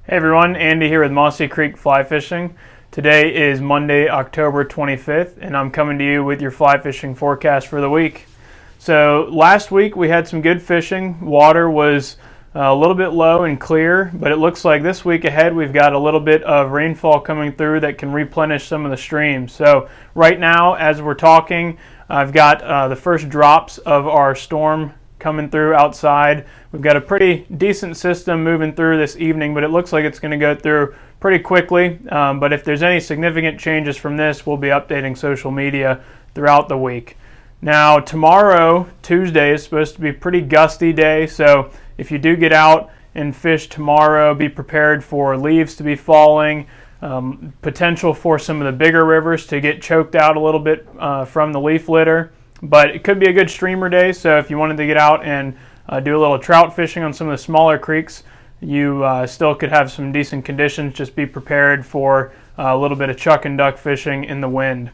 Hey everyone, Andy here with Mossy Creek Fly Fishing. Today is Monday, October 25th, and I'm coming to you with your fly fishing forecast for the week. So last week we had some good fishing. Water was a little bit low and clear, but it looks like this week ahead we've got a little bit of rainfall coming through that can replenish some of the streams. So right now, as we're talking, I've got the first drops of our storm coming through outside. We've got a pretty decent system moving through this evening, but it looks like it's going to go through pretty quickly. But if there's any significant changes from this, we'll be updating social media throughout the week. Now tomorrow, Tuesday, is supposed to be a pretty gusty day, so if you do get out and fish tomorrow, be prepared for leaves to be falling, potential for some of the bigger rivers to get choked out a little bit from the leaf litter. But it could be a good streamer day, so if you wanted to get out and do a little trout fishing on some of the smaller creeks, you still could have some decent conditions. Just be prepared for a little bit of chuck and duck fishing in the wind.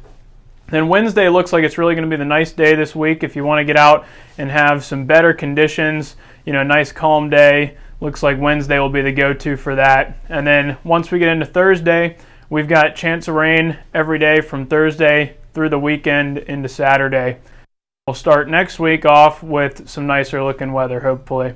Then Wednesday looks like it's really going to be the nice day this week if you want to get out and have some better conditions, a nice calm day. Looks like Wednesday will be the go-to for that. And then once we get into Thursday, we've got chance of rain every day from Thursday through the weekend into Saturday. We'll start next week off with some nicer looking weather, hopefully.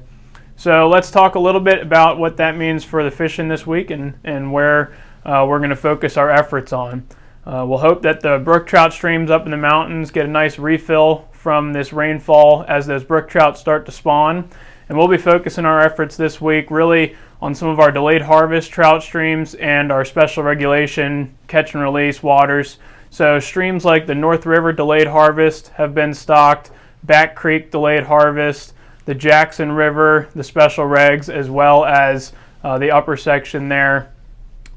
So let's talk a little bit about what that means for the fishing this week and where we're going to focus our efforts on. We'll hope that the brook trout streams up in the mountains get a nice refill from this rainfall as those brook trout start to spawn. And we'll be focusing our efforts this week really on some of our delayed harvest trout streams and our special regulation catch and release waters. So streams like the North River delayed harvest have been stocked, Back Creek delayed harvest, the Jackson River, the special regs, as well as the upper section there,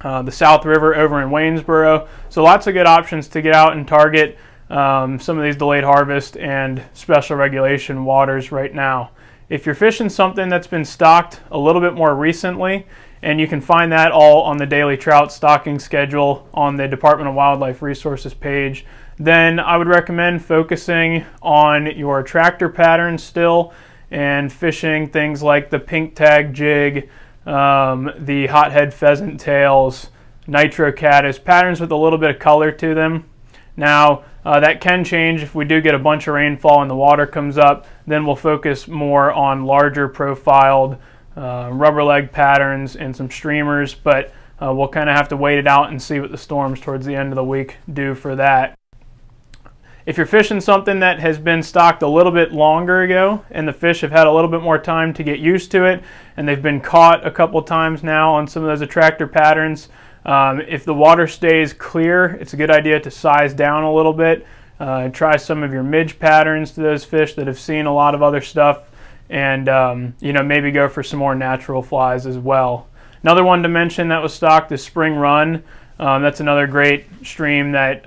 the South River over in Waynesboro. So lots of good options to get out and target some of these delayed harvest and special regulation waters right now. If you're fishing something that's been stocked a little bit more recently, and you can find that all on the daily trout stocking schedule on the Department of Wildlife Resources page, then I would recommend focusing on your attractor patterns still and fishing things like the pink tag jig, the hothead pheasant tails, nitro caddis, patterns with a little bit of color to them. Now, that can change if we do get a bunch of rainfall and the water comes up. Then we'll focus more on larger profiled rubber leg patterns and some streamers, but we'll kind of have to wait it out and see what the storms towards the end of the week do for that. If you're fishing something that has been stocked a little bit longer ago and the fish have had a little bit more time to get used to it and they've been caught a couple times now on some of those attractor patterns, if the water stays clear, it's a good idea to size down a little bit. Try some of your midge patterns to those fish that have seen a lot of other stuff, and maybe go for some more natural flies as well. Another one to mention that was stocked is Spring Run. That's another great stream that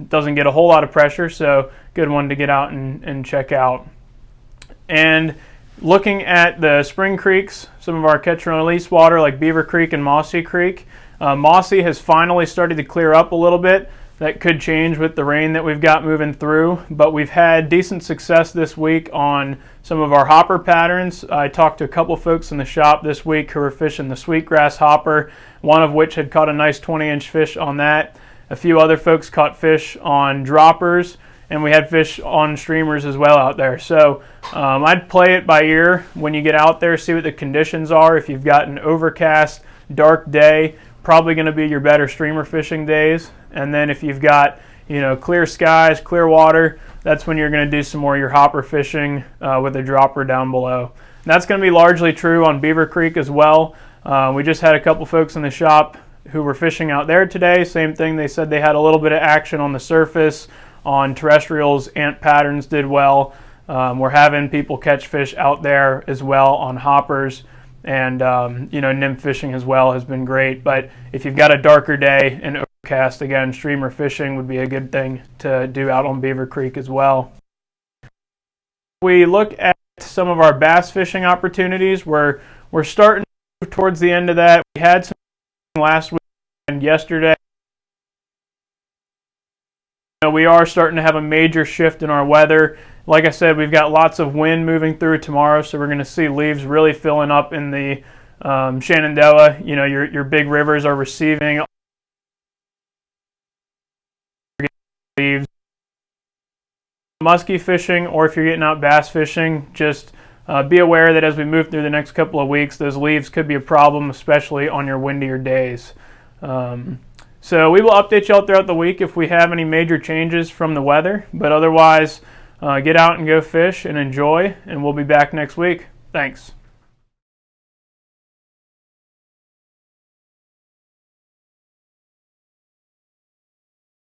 doesn't get a whole lot of pressure, so good one to get out and check out. And looking at the spring creeks, some of our catch and release water like Beaver Creek and Mossy Creek, Mossy has finally started to clear up a little bit. That could change with the rain that we've got moving through, but we've had decent success this week on some of our hopper patterns. I talked to a couple folks in the shop this week who were fishing the sweetgrass hopper, one of which had caught a nice 20-inch fish on that. A few other folks caught fish on droppers, and we had fish on streamers as well out there. So I'd play it by ear when you get out there, see what the conditions are. If you've got an overcast, dark day, probably going to be your better streamer fishing days. And then if you've got clear skies, clear water, that's when you're going to do some more of your hopper fishing with a dropper down below. And that's going to be largely true on Beaver Creek as well. We just had a couple folks in the shop who were fishing out there today. Same thing, they said they had a little bit of action on the surface. On terrestrials, ant patterns did well. We're having people catch fish out there as well on hoppers. And nymph fishing as well has been great. But if you've got a darker day and overcast, again, streamer fishing would be a good thing to do out on Beaver Creek as well. We look at some of our bass fishing opportunities. We're starting to move towards the end of that. We had some last week and yesterday. We are starting to have a major shift in our weather. like I said, we've got lots of wind moving through tomorrow, so we're going to see leaves really filling up in the Shenandoah. You know, your big rivers are receiving leaves. Musky fishing, or if you're getting out bass fishing, just be aware that as we move through the next couple of weeks, those leaves could be a problem, especially on your windier days. So we will update y'all throughout the week if we have any major changes from the weather, but otherwise, get out and go fish and enjoy, and we'll be back next week. Thanks.